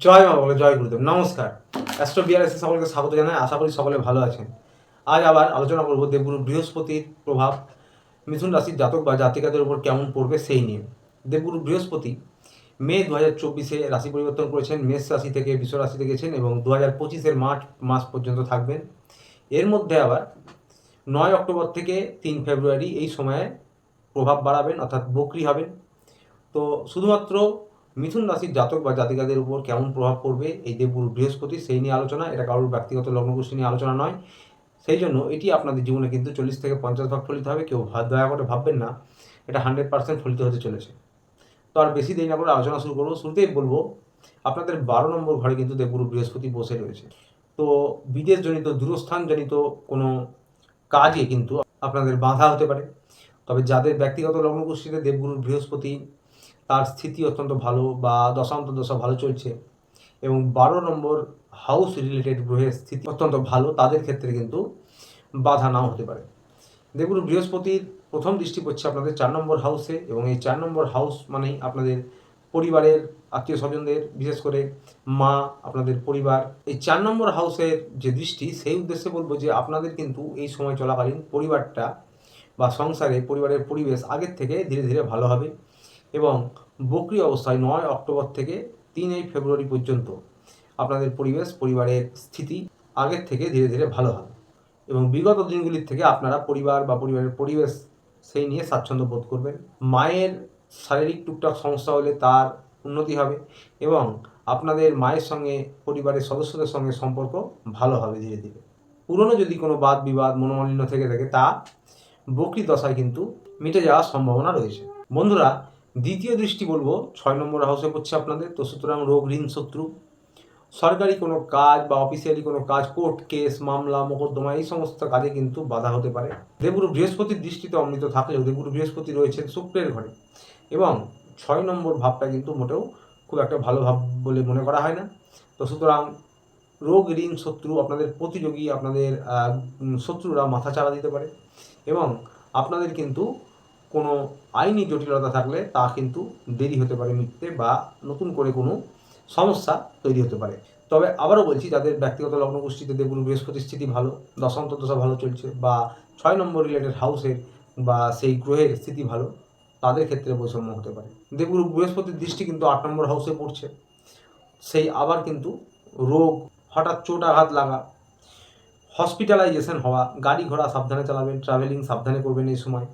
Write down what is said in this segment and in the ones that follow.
জয় মা বলে জয় গুরুদেব। নমস্কার। অ্যাস্ট্রো বিআরএসে সকলকে স্বাগত জানাই। আশা করি সকলে ভালো আছেন। আজ আবার আলোচনা করব দেবগুরু বৃহস্পতির প্রভাব মিথুন রাশির জাতক বা জাতিকাদের উপর কেমন পড়বে সেই নিয়ে। দেবগুরু বৃহস্পতি মে ২০২৪-এ রাশি পরিবর্তন করেছেন, মেষ রাশি থেকে বৃষ রাশিতে গেছেন এবং ২০২৫-এর মার্চ মাস পর্যন্ত থাকবেন। এর মধ্যে আবার ৯ অক্টোবর থেকে ৩ ফেব্রুয়ারি এই সময়ে প্রভাব বাড়াবেন, অর্থাৎ বক্রি হবেন। তো শুধুমাত্র মিথুন রাশির জাতক বা জাতিকাদের উপর কেমন প্রভাব পড়বে এই দেবগুরু বৃহস্পতি সেই নিয়ে আলোচনা। এটা কারোর ব্যক্তিগত লগ্নগোষ্ঠী নিয়ে আলোচনা নয়। সেই জন্য এটি আপনাদের জীবনে কিন্তু ৪০ থেকে ৫০ ভাগ ফলিত হবে। কেউ দয়া করে ভাববেন না এটা 100% ফলিত হতে চলেছে। তো আর বেশি দেরি না করে আলোচনা শুরু করবো। শুরুতেই বলবো আপনাদের ১২ নম্বর ঘরে কিন্তু দেবগুরু বৃহস্পতি বসে রয়েছে। তো বিদেশজনিত দূরস্থানজনিত কোনো কাজে কিন্তু আপনাদের বাধা হতে পারে। তবে যাদের ব্যক্তিগত লগ্নগোষ্ঠীতে দেবগুরু বৃহস্পতি তার স্থিতি অত্যন্ত ভালো বা দশা ভালো চলছে এবং ১২ নম্বর হাউস রিলেটেড গ্রহের স্থিতি অত্যন্ত ভালো, তাদের ক্ষেত্রে কিন্তু বাধা নাও হতে পারে। দেবগুরু বৃহস্পতির প্রথম দৃষ্টি পড়ছে আপনাদের ৪ নম্বর হাউসে এবং এই ৪ নম্বর হাউস মানেই আপনাদের পরিবারের আত্মীয় স্বজনদের, বিশেষ করে মা, আপনাদের পরিবার। এই ৪ নম্বর হাউসের যে দৃষ্টি সেই উদ্দেশ্যে বলবো যে আপনাদের কিন্তু এই সময় চলাকালীন পরিবারটা বা সংসারে পরিবারের পরিবেশ আগের থেকে ধীরে ধীরে ভালো হবে এবং বক্রি অবস্থায় ৯ অক্টোবর থেকে ৩ ফেব্রুয়ারি পর্যন্ত আপনাদের পরিবারের স্থিতি আগের থেকে ধীরে ধীরে ভালো হবে এবং বিগত দিনগুলির থেকে আপনারা পরিবার বা পরিবারের পরিবেশ সেই নিয়ে স্বাচ্ছন্দ্য বোধ করবেন। মায়ের শারীরিক টুকটাক সমস্যা হলে তার উন্নতি হবে এবং আপনাদের মায়ের সঙ্গে পরিবারের সদস্যদের সঙ্গে সম্পর্ক ভালো হবে ধীরে ধীরে। পুরনো যদি কোনো বাদ বিবাদ মনোমালিন্য থেকে থাকে তা বক্রি দশায় কিন্তু মিটে যাওয়ার সম্ভাবনা রয়েছে। বন্ধুরা, দ্বিতীয় দৃষ্টি বলবো ৬ নম্বর হাউসে পড়ছে আপনাদের। তো সুতরাং রোগ, ঋণ, শত্রু, সরকারি কোনো কাজ বা অফিসিয়ালি কোনো কাজ, কোর্ট কেস, মামলা, মোকদ্দমা এই সমস্ত কাজে কিন্তু বাধা হতে পারে। দেবগুরু বৃহস্পতির দৃষ্টিতে অমৃত থাকলেও দেবগুরু বৃহস্পতি রয়েছেন শুক্রের ঘরে এবং ৬ নম্বর ভাবটা কিন্তু মোটেও খুব একটা ভালো ভাব বলে মনে করা হয় না। তো সুতরাং রোগ, ঋণ, শত্রু, আপনাদের প্রতিযোগী, আপনাদের শত্রুরা মাথা চাড়া দিতে পারে এবং আপনাদের কিন্তু কোনো আইনি জটিলতা থাকলে তা কিন্তু দেরি হতে পারে মিটতে বা নতুন করে কোনো সমস্যা তৈরি হতে পারে। তবে আবারও বলছি, যাদের ব্যক্তিগত লগ্নগোষ্ঠীতে দেবগুরু বৃহস্পতির স্থিতি ভালো, দশা ভালো চলছে বা ৬ নম্বর রিলেটেড হাউসের বা সেই গ্রহের স্থিতি ভালো, তাদের ক্ষেত্রে বৈষম্য হতে পারে। দেবগুরু বৃহস্পতির দৃষ্টি কিন্তু ৮ নম্বর হাউসে পড়ছে। সেই আবার কিন্তু রোগ, হঠাৎ চোট আঘাত লাগা, হসপিটালাইজেশন হওয়া, গাড়ি ঘোড়া সাবধানে চালাবেন, ট্রাভেলিং সাবধানে করবেন এই সময়।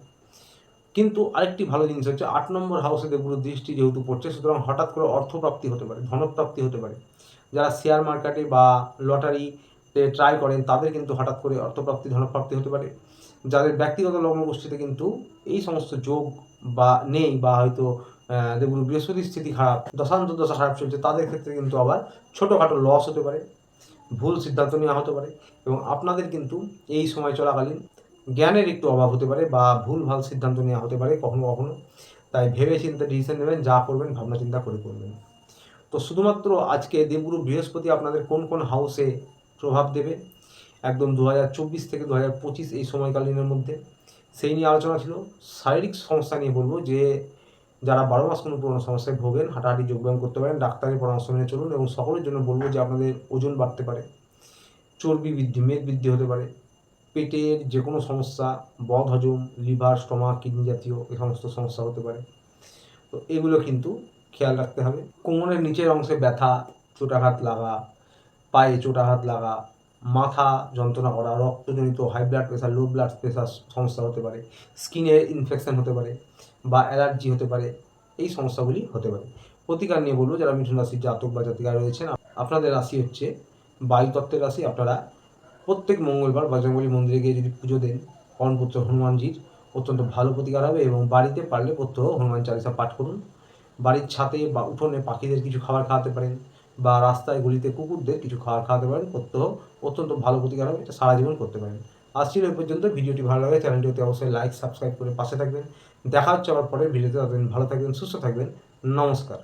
কিন্তু আরেকটি ভালো জিনিস হচ্ছে ৮ নম্বর হাউসে দেবগুরুর দৃষ্টি যেহেতু পড়ছে, সুতরাং হঠাৎ করে অর্থপ্রাপ্তি হতে পারে, ধনপ্রাপ্তি হতে পারে। যারা শেয়ার মার্কেটে বা লটারিতে ট্রাই করেন তাদের কিন্তু হঠাৎ করে অর্থপ্রাপ্তি, ধনপ্রাপ্তি হতে পারে। যাদের ব্যক্তিগত লগ্নগোষ্ঠীতে কিন্তু এই সমস্ত যোগ বা নেই বা হয়তো দেবগুরু বৃহস্পতির স্থিতি খারাপ, দশা খারাপ চলছে, তাদের ক্ষেত্রে কিন্তু আবার ছোটোখাটো লস হতে পারে, ভুল সিদ্ধান্ত নেওয়া হতে পারে এবং আপনাদের কিন্তু এই সময় চলাকালীন জ্ঞানের একটু অভাব হতে পারে বা ভুলভাল সিদ্ধান্ত নেওয়া হতে পারে কখনো কখনো। তাই ভেবে চিন্তে ডিসিশন নেবেন, যা করবেন ভাবনা চিন্তা করে করবেন। তো শুধুমাত্র আজকে দেবগুরু বৃহস্পতি আপনাদের কোন কোন হাউসে প্রভাব দেবে একদম ২০২৪ থেকে ২০২৫ এই সময়কালীনের মধ্যে সেই নিয়ে আলোচনা ছিল। শারীরিক সমস্যা নিয়ে বলবো যে যারা ১২ মাস কোনো পুরনো সমস্যায় ভোগেন, হাঁটাহাঁটি যোগব্যায়াম করতে পারেন, ডাক্তারের পরামর্শ মেনে চলুন এবং সকলের জন্য বলবো যে আপনাদের ওজন বাড়তে পারে, চর্বি বৃদ্ধি, মেদ বৃদ্ধি হতে পারে, পেটের যে কোনো সমস্যা, বদহজম, লিভার, স্টমাক, কিডনি জাতীয় এই সমস্ত সমস্যা হতে পারে। তো এগুলো কিন্তু খেয়াল রাখতে হবে। কোমরের নিচের অংশে ব্যথা, চোটাঘাত লাগা, পায়ে চোটাঘাত লাগা, মাথা যন্ত্রণা করা, রক্তজনিত high blood pressure, low blood pressure সমস্যা হতে পারে, স্কিনের ইনফেকশান হতে পারে বা অ্যালার্জি হতে পারে, এই সমস্যাগুলি হতে পারে। প্রতিকার নিয়ে বলবো যারা মিথুন রাশির জাতক বা জাতিকা রয়েছেন, আপনাদের রাশি হচ্ছে বায়ুতত্ত্বের রাশি। আপনারা প্রত্যেক মঙ্গলবার বজরংবলী মন্দিরে গিয়ে যদি পুজো দেন পবনপুত্র হনুমানজির, অত্যন্ত ভালো প্রতিকার হবে এবং বাড়িতে পারলে প্রত্যহ হনুমান চালিসা পাঠ করুন। বাড়ির ছাদে বা উঠোনে পাখিদের কিছু খাবার খাওয়াতে পারেন বা রাস্তায় গলিতে কুকুরদের কিছু খাবার খাওয়াতে পারেন, প্রত্যহ অত্যন্ত ভালো প্রতিকার হবে। এটা সারা জীবন করতে পারেন। আজ ছিল এই পর্যন্ত। ভিডিওটি ভালো লাগে চ্যানেলটিতে অবশ্যই লাইক সাবস্ক্রাইব করে পাশে থাকবেন। দেখা হচ্ছে আবার পরের ভিডিওতে। ততদিন ভালো থাকবেন, সুস্থ থাকবেন। নমস্কার।